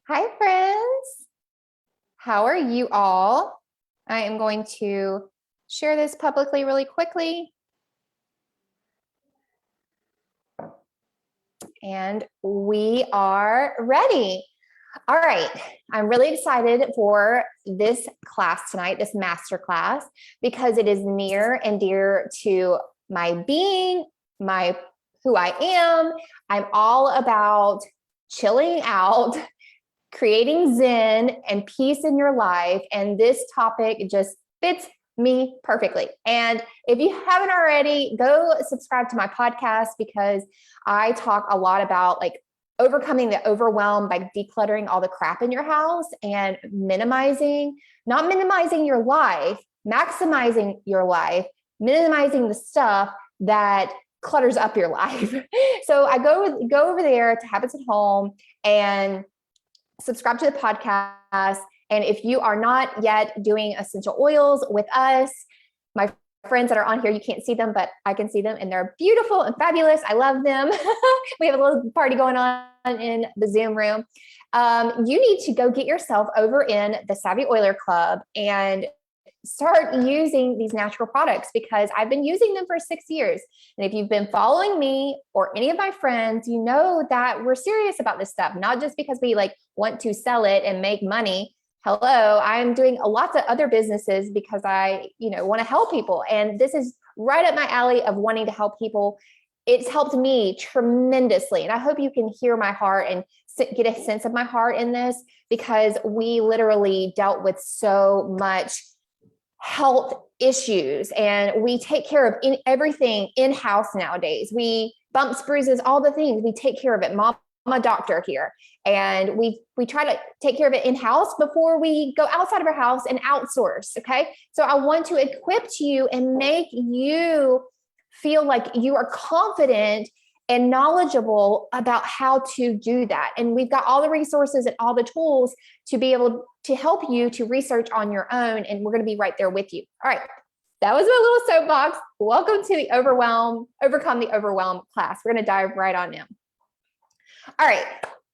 Hi, friends. How are you all? I am going to share this publicly really quickly. And we are ready. All right. I'm really excited for this class tonight, this masterclass, because it is near and dear to my being, who I am. I'm all about chilling out, creating Zen and peace in your life. And this topic just fits me perfectly. And if you haven't already, go subscribe to my podcast because I talk a lot about overcoming the overwhelm by decluttering all the crap in your house and not minimizing your life, maximizing your life, minimizing the stuff that clutters up your life. So I go over there to Habits at Home and subscribe to the podcast. And if you are not yet doing essential oils with us, my friends that are on here, you can't see them, but I can see them and they're beautiful and fabulous. I love them. We have a little party going on in the Zoom room. You need to go get yourself over in the Savvy Oiler Club and start using these natural products because I've been using them for 6 years. And if you've been following me or any of my friends, you know that we're serious about this stuff, not just because we want to sell it and make money. Hello, I'm doing lots of other businesses because I, want to help people. And this is right up my alley of wanting to help people. It's helped me tremendously. And I hope you can hear my heart and get a sense of my heart in this because we literally dealt with so much health issues and we take care of everything in-house nowadays. We bumps, bruises, all the things, we take care of it. Mom, I'm a doctor here. And we try to take care of it in-house before we go outside of our house and outsource. Okay. So I want to equip you and make you feel like you are confident and knowledgeable about how to do that. And we've got all the resources and all the tools to be able to help you to research on your own. And we're going to be right there with you. All right. That was my little soapbox. Welcome to the Overcome the Overwhelm class. We're going to dive right on in. All right.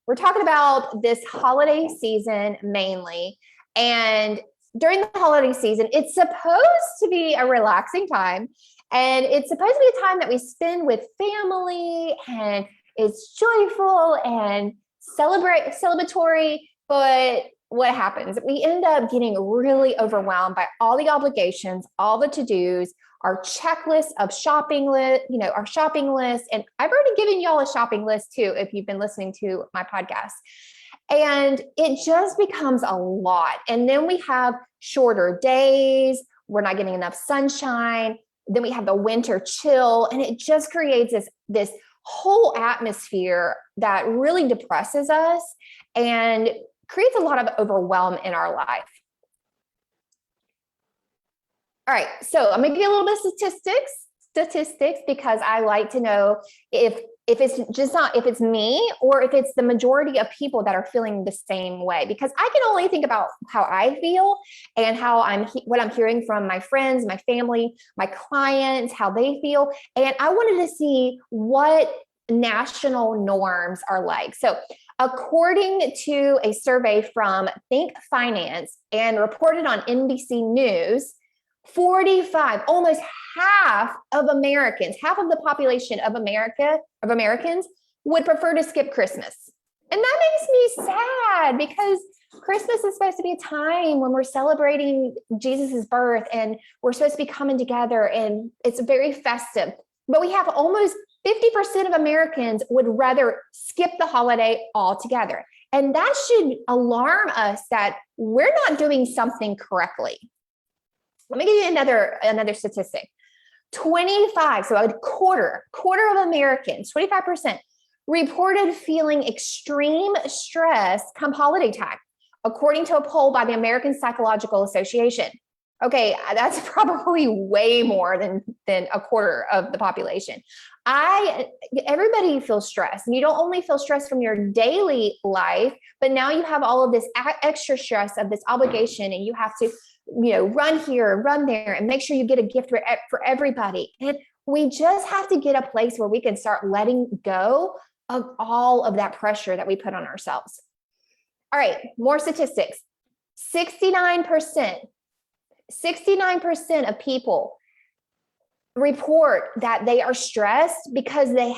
We're talking about this holiday season mainly. And during the holiday season, it's supposed to be a relaxing time. And it's supposed to be a time that we spend with family and it's joyful and celebratory. But what happens? We end up getting really overwhelmed by all the obligations, all the to-dos, our checklist of our shopping list. And I've already given y'all a shopping list too, if you've been listening to my podcast. And it just becomes a lot. And then we have shorter days. We're not getting enough sunshine. Then we have the winter chill. And it just creates this whole atmosphere that really depresses us and creates a lot of overwhelm in our life. All right, so I'm gonna give you a little bit of statistics because I like to know if it's me or if it's the majority of people that are feeling the same way, because I can only think about how I feel and what I'm hearing from my friends, my family, my clients, how they feel. And I wanted to see what national norms are like. So according to a survey from Think Finance and reported on NBC News, 45, almost half of Americans, half of the population of Americans would prefer to skip Christmas. And that makes me sad because Christmas is supposed to be a time when we're celebrating Jesus's birth and we're supposed to be coming together and it's very festive. But we have almost 50% of Americans would rather skip the holiday altogether. And that should alarm us that we're not doing something correctly. Let me give you another statistic. 25, so a quarter of Americans, 25%, reported feeling extreme stress come holiday time, according to a poll by the American Psychological Association. Okay, that's probably way more than a quarter of the population. Everybody feels stressed, and you don't only feel stress from your daily life, but now you have all of this extra stress of this obligation, and you have to run here, run there, and make sure you get a gift for everybody. And we just have to get a place where we can start letting go of all of that pressure that we put on ourselves. All right, more statistics. 69% of people report that they are stressed because they're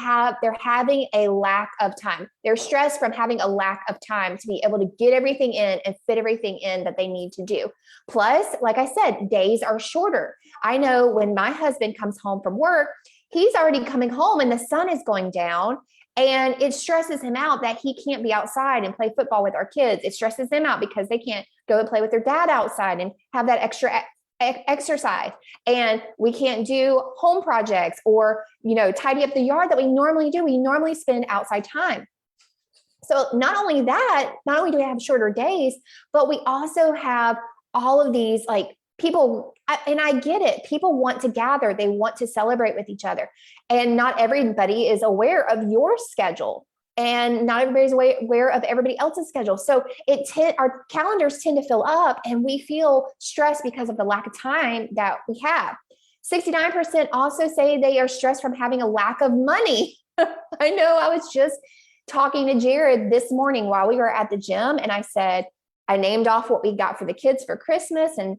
having a lack of time. They're stressed from having a lack of time to be able to get everything in and fit everything in that they need to do. Plus, like I said, days are shorter. I know when my husband comes home from work, he's already coming home and the sun is going down, and it stresses him out that he can't be outside and play football with our kids. It stresses them out because they can't go and play with their dad outside and have that extra exercise, and we can't do home projects or tidy up the yard that we normally do. We normally spend outside time. So not only do we have shorter days, but we also have all of these people, and I get it, people want to gather, they want to celebrate with each other, and not everybody is aware of your schedule. And not everybody's aware of everybody else's schedule. So our calendars tend to fill up and we feel stressed because of the lack of time that we have. 69% also say they are stressed from having a lack of money. I know, I was just talking to Jared this morning while we were at the gym, and I said, I named off what we got for the kids for Christmas. And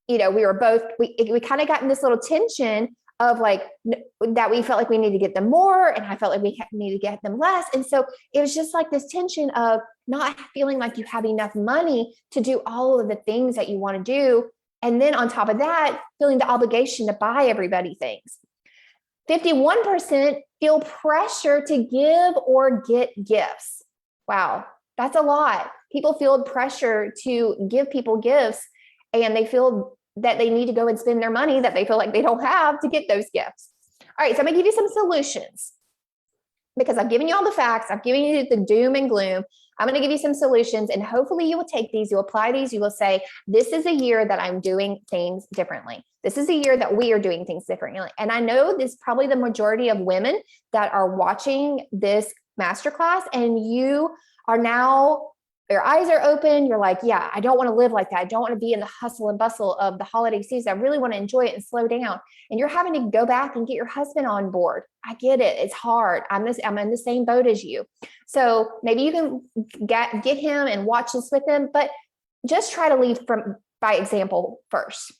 we kind of got in this little tension of that we felt like we need to get them more, and I felt like we need to get them less. And so it was just like this tension of not feeling like you have enough money to do all of the things that you want to do. And then on top of that, feeling the obligation to buy everybody things. 51% feel pressure to give or get gifts. Wow, that's a lot. People feel pressure to give people gifts, and they feel that they need to go and spend their money that they feel like they don't have to get those gifts. All right, so I'm gonna give you some solutions because I've given you all the facts. I've given you the doom and gloom. I'm gonna give you some solutions, and hopefully you will take these, you'll apply these, you will say, this is a year that I'm doing things differently. This is a year that we are doing things differently. And I know this is probably the majority of women that are watching this masterclass, and you are now, your eyes are open. You're like, yeah, I don't want to live like that. I don't want to be in the hustle and bustle of the holiday season. I really want to enjoy it and slow down. And you're having to go back and get your husband on board. I get it. It's hard. I'm in the same boat as you. So maybe you can get him and watch this with him, but just try to lead by example first.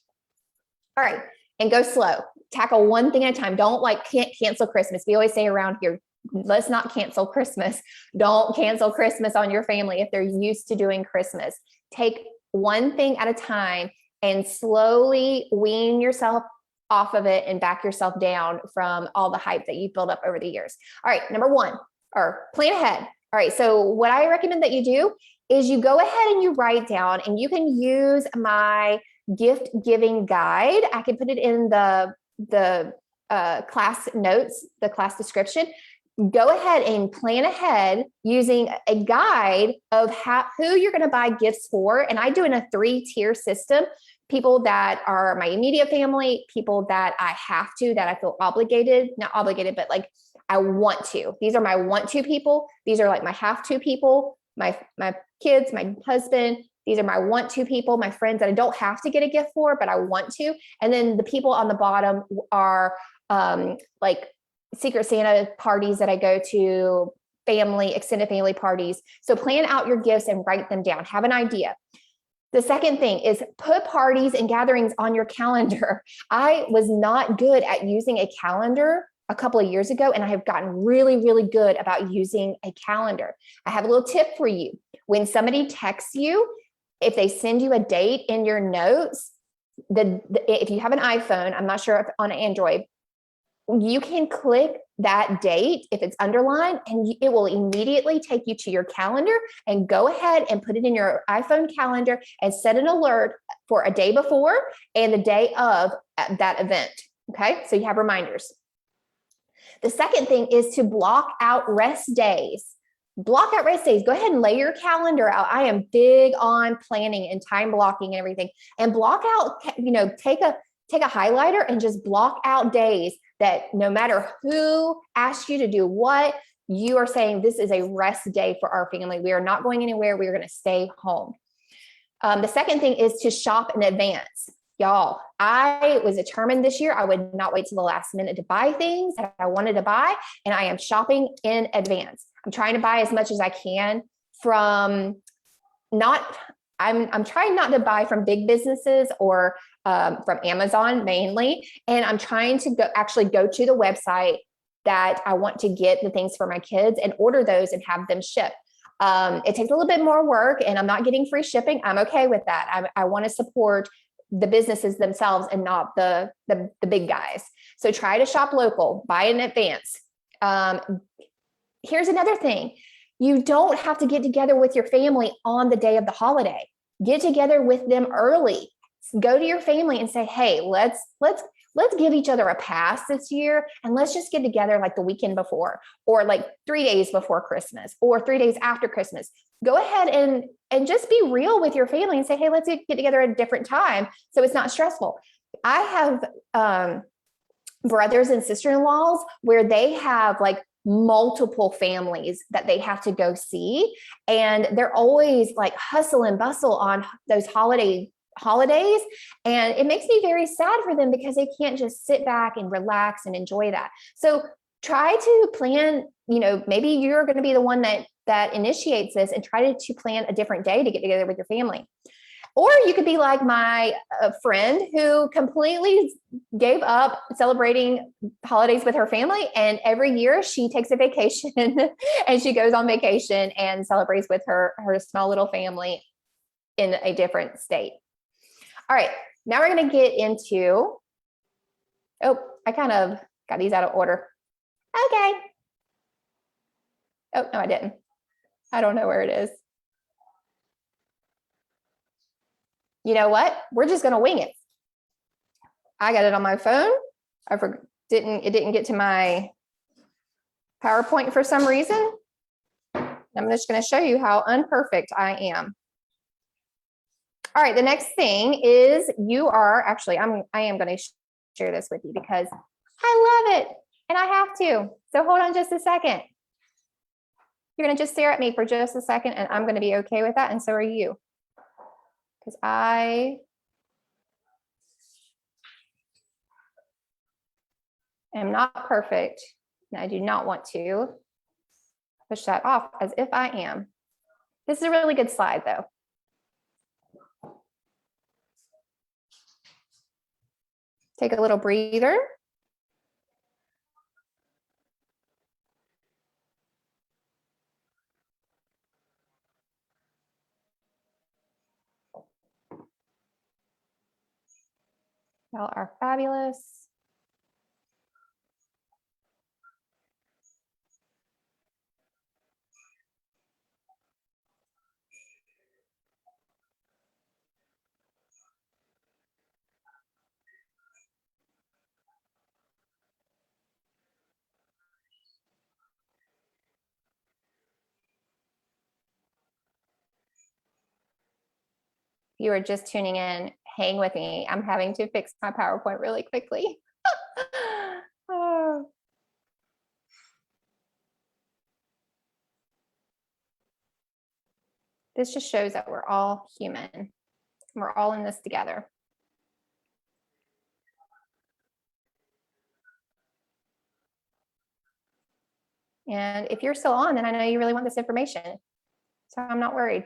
All right. And go slow. Tackle one thing at a time. Don't can't cancel Christmas. We always say around here, let's not cancel Christmas. Don't cancel Christmas on your family if they're used to doing Christmas. Take one thing at a time and slowly wean yourself off of it and back yourself down from all the hype that you've built up over the years. All right, number one, or plan ahead. All right, so what I recommend that you do is you go ahead and you write down, and you can use my gift giving guide. I can put it in the class notes, the class description. Go ahead and plan ahead using a guide of who you're going to buy gifts for. And I do in a 3-tier system. People that are my immediate family, people that I have to, that I feel obligated, not obligated, but I want to. These are my want to people. These are my have to people, my kids, my husband. These are my want to people, my friends that I don't have to get a gift for, but I want to. And then the people on the bottom are Secret Santa parties that I go to, extended family parties. So plan out your gifts and write them down. Have an idea. The second thing is put parties and gatherings on your calendar. I was not good at using a calendar a couple of years ago, and I have gotten really, really good about using a calendar. I have a little tip for you. When somebody texts you, if they send you a date in your notes, if you have an iPhone, I'm not sure if on Android, you can click that date if it's underlined, and it will immediately take you to your calendar, and go ahead and put it in your iPhone calendar and set an alert for a day before and the day of that event. Okay, so you have reminders. The second thing is to block out rest days. Block out rest days. Go ahead and lay your calendar out. I am big on planning and time blocking and everything. And block out, take a highlighter and just block out days that no matter who asks you to do what, you are saying this is a rest day for our family. We are not going anywhere. We are going to stay home. The second thing is to shop in advance. Y'all, I was determined this year I would not wait till the last minute to buy things that I wanted to buy, and I am shopping in advance. I'm trying to buy as much as I can from I'm trying not to buy from big businesses or from Amazon mainly. And I'm trying to actually go to the website that I want to get the things for my kids and order those and have them shipped. It takes a little bit more work and I'm not getting free shipping. I'm okay with that. I want to support the businesses themselves and not the big guys. So try to shop local, buy in advance. Here's another thing. You don't have to get together with your family on the day of the holiday. Get together with them early. Go to your family and say, hey, let's give each other a pass this year. And let's just get together like the weekend before, or like 3 days before Christmas, or 3 days after Christmas. Go ahead and just be real with your family and say, hey, let's get together at a different time so it's not stressful. I have brothers and sister-in-laws where they have like multiple families that they have to go see. And they're always like hustle and bustle on those holidays. And it makes me very sad for them because they can't just sit back and relax and enjoy that. So try to plan, maybe you're going to be the one that initiates this, and try to plan a different day to get together with your family. Or you could be like my friend who completely gave up celebrating holidays with her family. And every year she takes a vacation and she goes on vacation and celebrates with her small little family in a different state. All right, now we're going to get into, I kind of got these out of order. Okay. Oh, no, I didn't. I don't know where it is. You know what? We're just going to wing it. I got it on my phone. It didn't get to my PowerPoint for some reason. I'm just going to show you how unperfect I am. All right, the next thing is I am going to share this with you because I love it and I have to. So hold on just a second. You're going to just stare at me for just a second and I'm going to be okay with that, and so are you. Because I am not perfect and I do not want to push that off as if I am. This is a really good slide though. Take a little breather. Y'all are fabulous. You are just tuning in, hang with me. I'm having to fix my PowerPoint really quickly. Oh. This just shows that we're all human. We're all in this together. And if you're still on, then I know you really want this information. So I'm not worried.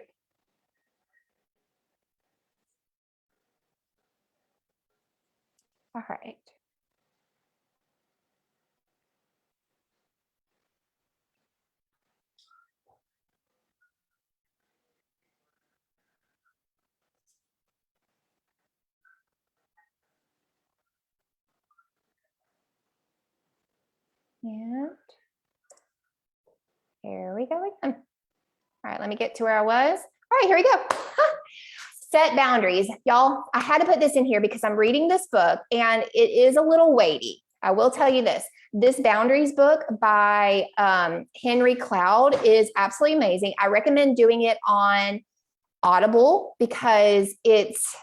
All right. And here we go again. All right, let me get to where I was. All right, here we go. Set boundaries. Y'all, I had to put this in here because I'm reading this book and it is a little weighty. I will tell you this. This Boundaries book by Henry Cloud is absolutely amazing. I recommend doing it on Audible because it's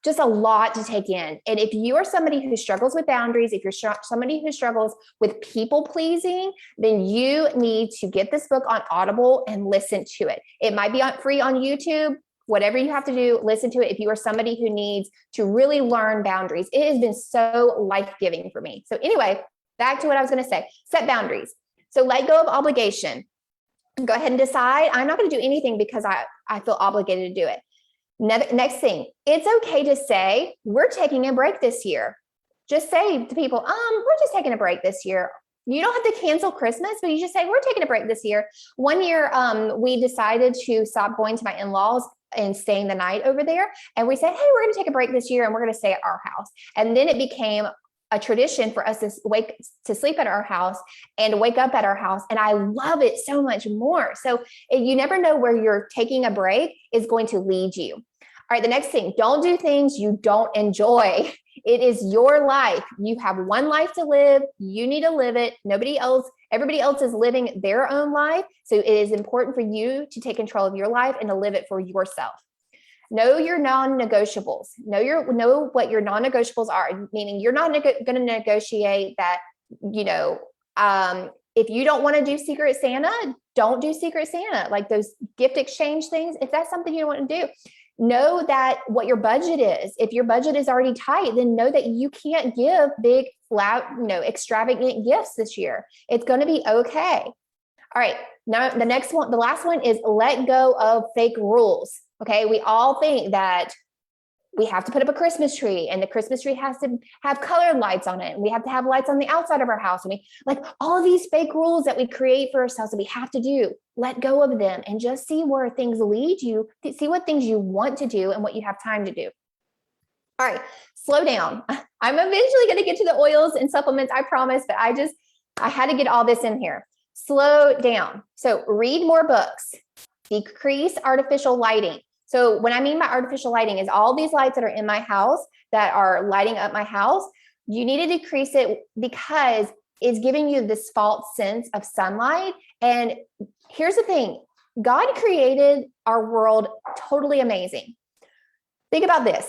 just a lot to take in. And if you are somebody who struggles with boundaries, if you're somebody who struggles with people pleasing, then you need to get this book on Audible and listen to it. It might be free on YouTube. Whatever you have to do, listen to it. If you are somebody who needs to really learn boundaries, it has been so life-giving for me. So anyway, back to what I was going to say, set boundaries. So let go of obligation. Go ahead and decide. I'm not going to do anything because I feel obligated to do it. Next thing, it's okay to say, we're taking a break this year. Just say to people, we're just taking a break this year. You don't have to cancel Christmas, but you just say, we're taking a break this year. One year, we decided to stop going to my in-laws and staying the night over there. And we said, hey, we're going to take a break this year and we're going to stay at our house. And then it became a tradition for us to sleep at our house and wake up at our house. And I love it so much more. So you never know where you're taking a break is going to lead you. All right, the next thing, don't do things you don't enjoy. It is your life. You have one life to live. You need to live it. Everybody else is living their own life. So it is important for you to take control of your life and to live it for yourself. Know your non-negotiables. Know what your non-negotiables are, meaning you're not going to negotiate that, if you don't want to do Secret Santa, don't do Secret Santa. Like those gift exchange things, if that's something you don't want to do, know that what your budget is. If your budget is already tight, then know that you can't give big, loud, extravagant gifts this year. It's going to be okay. All right. Now, the last one is let go of fake rules. Okay. We all think that we have to put up a Christmas tree and the Christmas tree has to have colored lights on it. And we have to have lights on the outside of our house. And we like all of these fake rules that we create for ourselves that we have to do. Let go of them and just see where things lead you. See what things you want to do and what you have time to do. All right, slow down. I'm eventually going to get to the oils and supplements, I promise, but I had to get all this in here. Slow down. So read more books, decrease artificial lighting. So what I mean by artificial lighting is all these lights that are in my house that are lighting up my house, you need to decrease it because it's giving you this false sense of sunlight. And here's the thing, God created our world totally amazing. Think about this.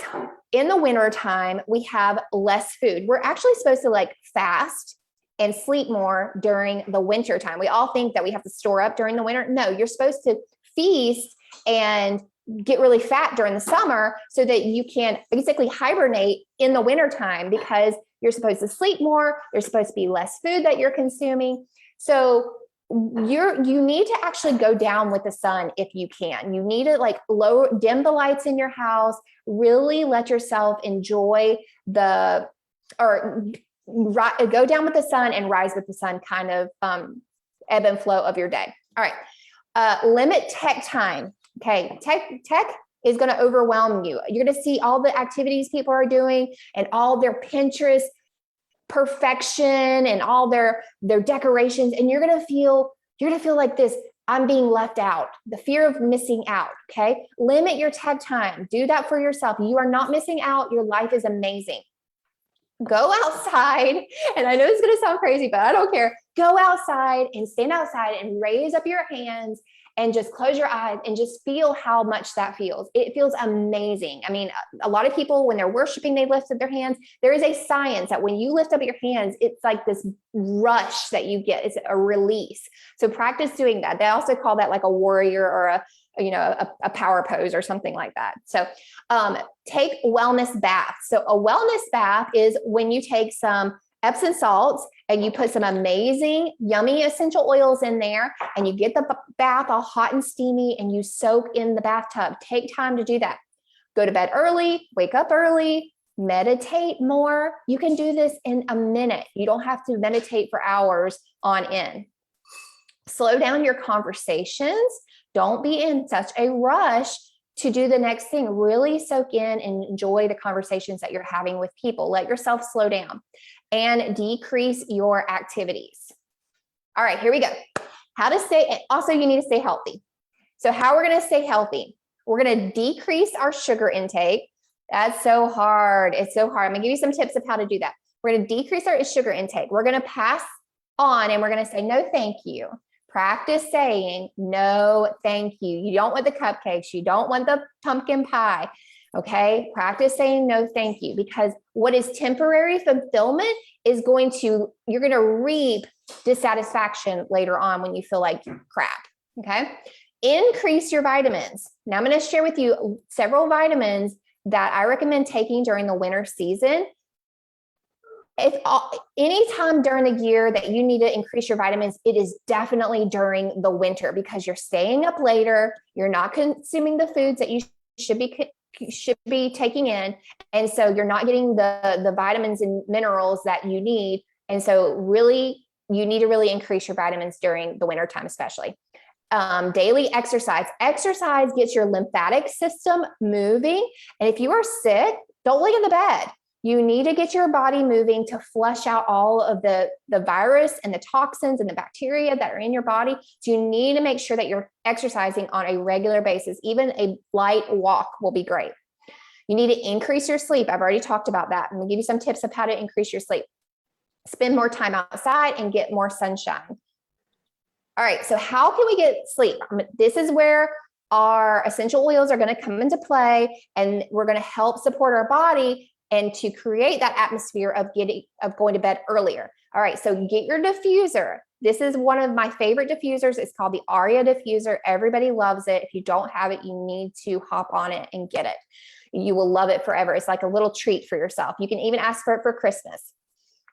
In the winter time, we have less food. We're actually supposed to fast and sleep more during the winter time. We all think that we have to store up during the winter. No, you're supposed to feast and get really fat during the summer so that you can basically hibernate in the winter time because you're supposed to sleep more. There's supposed to be less food that you're consuming. So you need to actually go down with the sun if you can. You need to dim the lights in your house, really let yourself enjoy go down with the sun and rise with the sun kind of ebb and flow of your day. All right. Limit tech time. Okay. Tech is going to overwhelm you. You're going to see all the activities people are doing and all their Pinterest perfection and all their decorations. And you're going to feel like this, I'm being left out, the fear of missing out. Okay. Limit your tech time. Do that for yourself. You are not missing out. Your life is amazing. Go outside. And I know it's going to sound crazy, but I don't care. Go outside and stand outside and raise up your hands and just close your eyes and just feel how much that feels. It feels amazing. I mean, a lot of people, when they're worshiping, they lift up their hands. There is a science that when you lift up your hands, it's like this rush that you get. It's a release. So practice doing that. They also call that like a warrior or a power pose or something like that. So take wellness baths. So a wellness bath is when you take some Epsom salts and you put some amazing, yummy essential oils in there and you get the bath all hot and steamy and you soak in the bathtub. Take time to do that. Go to bed early, wake up early, meditate more. You can do this in a minute. You don't have to meditate for hours on end. Slow down your conversations. Don't be in such a rush to do the next thing. Really soak in and enjoy the conversations that you're having with people. Let yourself slow down and decrease your activities. All right, here we go. Also, you need to stay healthy. So how we're going to stay healthy? We're going to decrease our sugar intake. That's so hard. It's so hard. I'm going to give you some tips of how to do that. We're going to decrease our sugar intake. We're going to pass on and we're going to say, no, thank you. Practice saying, no, thank you. You don't want the cupcakes. You don't want the pumpkin pie. Okay. Practice saying, no, thank you, because what is temporary fulfillment is you're going to reap dissatisfaction later on when you feel like crap. Okay. Increase your vitamins. Now I'm going to share with you several vitamins that I recommend taking during the winter season. Anytime during the year that you need to increase your vitamins, it is definitely during the winter, because you're staying up later, you're not consuming the foods that you should be taking in, and so you're not getting the vitamins and minerals that you need. And so really, you need to really increase your vitamins during the winter time, especially. Daily exercise gets your lymphatic system moving, and if you are sick, don't lay in the bed. You need to get your body moving to flush out all of the virus and the toxins and the bacteria that are in your body. So you need to make sure that you're exercising on a regular basis. Even a light walk will be great. You need to increase your sleep. I've already talked about that. I'm gonna give you some tips of how to increase your sleep. Spend more time outside and get more sunshine. All right, so how can we get sleep? This is where our essential oils are gonna come into play, and we're gonna help support our body and to create that atmosphere of going to bed earlier. All right, so get your diffuser. This is one of my favorite diffusers. It's called the Aria Diffuser. Everybody loves it. If you don't have it, you need to hop on it and get it. You will love it forever. It's like a little treat for yourself. You can even ask for it for Christmas.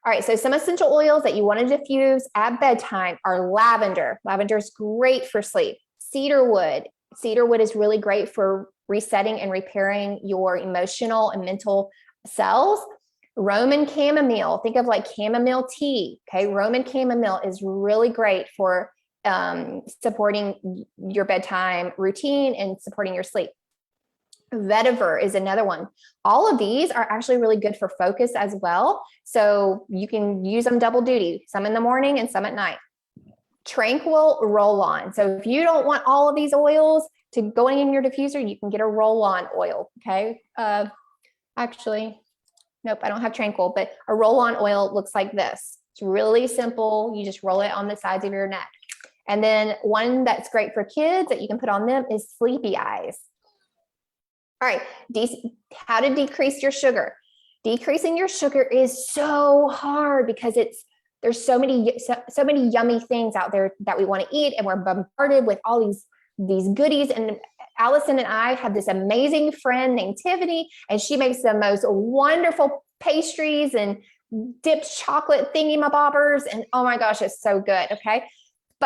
All right, so some essential oils that you want to diffuse at bedtime are lavender. Lavender is great for sleep. Cedarwood. Cedarwood is really great for resetting and repairing your emotional and mental cells. Roman chamomile, think of like chamomile tea. Okay, Roman chamomile is really great for supporting your bedtime routine and supporting your sleep. Vetiver is another one. All of these are actually really good for focus as well. So you can use them double duty, some in the morning and some at night. Tranquil Roll-On. So if you don't want all of these oils to go in your diffuser, you can get a roll-on oil. Okay. Actually, nope, I don't have Tranquil, but a roll-on oil looks like this. It's really simple. You just roll it on the sides of your neck. And then one that's great for kids that you can put on them is Sleepy Eyes. All right, how to decrease your sugar. Decreasing your sugar is so hard because there's so many yummy things out there that we want to eat, and we're bombarded with all these goodies. And Allison and I have this amazing friend named Tiffany, and she makes the most wonderful pastries and dipped chocolate thingy-mabobbers. And oh my gosh, it's so good. Okay.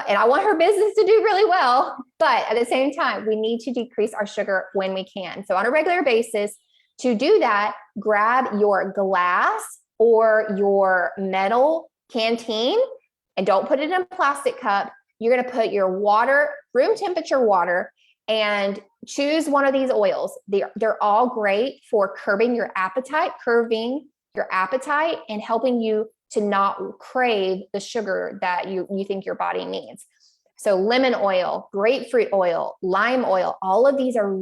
And I want her business to do really well. But at the same time, we need to decrease our sugar when we can. So on a regular basis, to do that, grab your glass or your metal canteen, and don't put it in a plastic cup. You're going to put your water, room temperature water, and choose one of these oils. They're all great for curbing your appetite, and helping you to not crave the sugar that you think your body needs. So lemon oil, grapefruit oil, lime oil, all of these are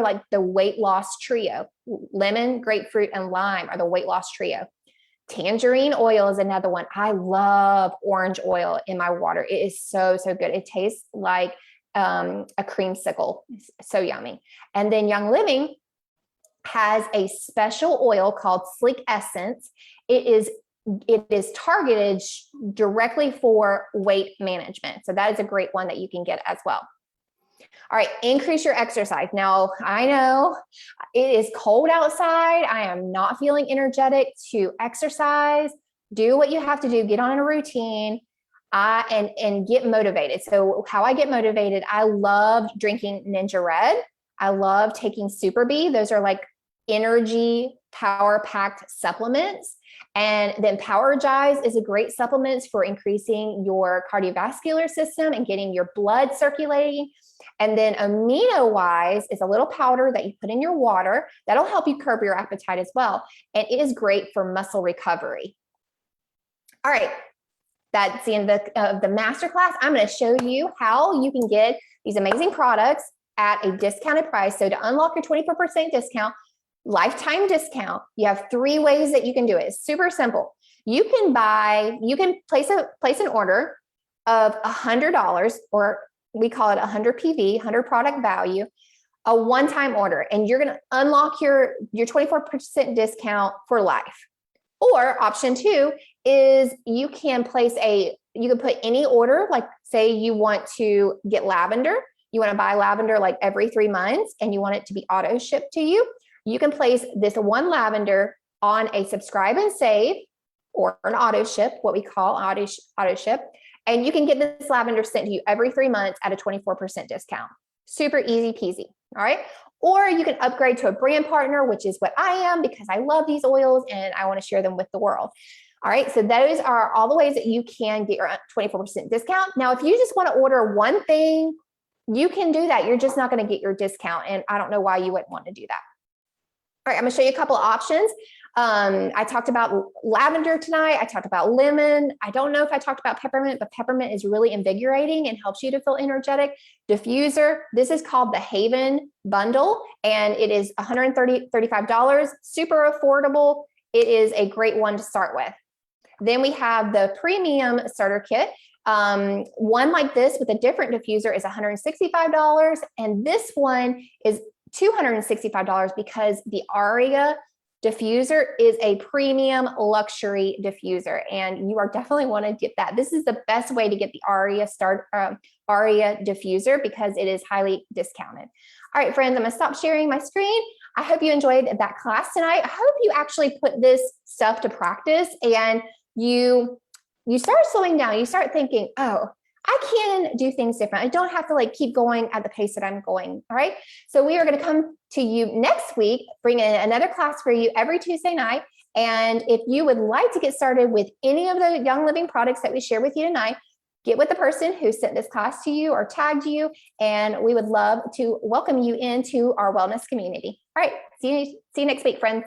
like the weight loss trio. Lemon, grapefruit, and lime are the weight loss trio. Tangerine oil is another one. I love orange oil in my water. It is so, so good. It tastes like a creamsicle. It's so yummy. And then Young Living has a special oil called Sleek Essence. It is targeted directly for weight management. So that is a great one that you can get as well. All right, increase your exercise. Now, I know it is cold outside. I am not feeling energetic to exercise. Do what you have to do. Get on a routine and get motivated. So how I get motivated, I love drinking Ninja Red. I love taking Super B. Those are like energy power-packed supplements. And then Powergize is a great supplement for increasing your cardiovascular system and getting your blood circulating. And then Amino Wise is a little powder that you put in your water that'll help you curb your appetite as well. And it is great for muscle recovery. All right, that's the end of the masterclass. I'm going to show you how you can get these amazing products at a discounted price. So to unlock your 24% discount, lifetime discount, you have 3 ways that you can do it. It's super simple. You can place an order of $100, or we call it 100 PV, 100 product value, a one-time order, and you're going to unlock your 24% discount for life. Or option 2 is you can put any order, like say you want to get lavender, you want to buy lavender like every 3 months, and you want it to be auto shipped to you. You can place this one lavender on a subscribe and save, or an auto ship, what we call auto ship. And you can get this lavender sent to you every 3 months at a 24% discount. Super easy peasy, all right? Or you can upgrade to a brand partner, which is what I am because I love these oils and I want to share them with the world. All right, so those are all the ways that you can get your 24% discount. Now, if you just want to order one thing, you can do that. You're just not going to get your discount. And I don't know why you wouldn't want to do that. All right, I'm going to show you a couple of options. I talked about lavender tonight. I talked about lemon. I don't know if I talked about peppermint, but peppermint is really invigorating and helps you to feel energetic. Diffuser, this is called the Haven bundle, and it is $135, super affordable. It is a great one to start with. Then we have the premium starter kit. One like this with a different diffuser is $165, and this one is $265 because the Aria Diffuser is a premium luxury diffuser, and you are definitely want to get that. This is the best way to get the Aria Diffuser because it is highly discounted. All right, friends, I'm going to stop sharing my screen. I hope you enjoyed that class tonight. I hope you actually put this stuff to practice and you start slowing down. You start thinking, oh, I can do things different. I don't have to like keep going at the pace that I'm going. All right. So we are going to come to you next week, bring in another class for you every Tuesday night. And if you would like to get started with any of the Young Living products that we share with you tonight, get with the person who sent this class to you or tagged you, and we would love to welcome you into our wellness community. All right. See you next week, friends.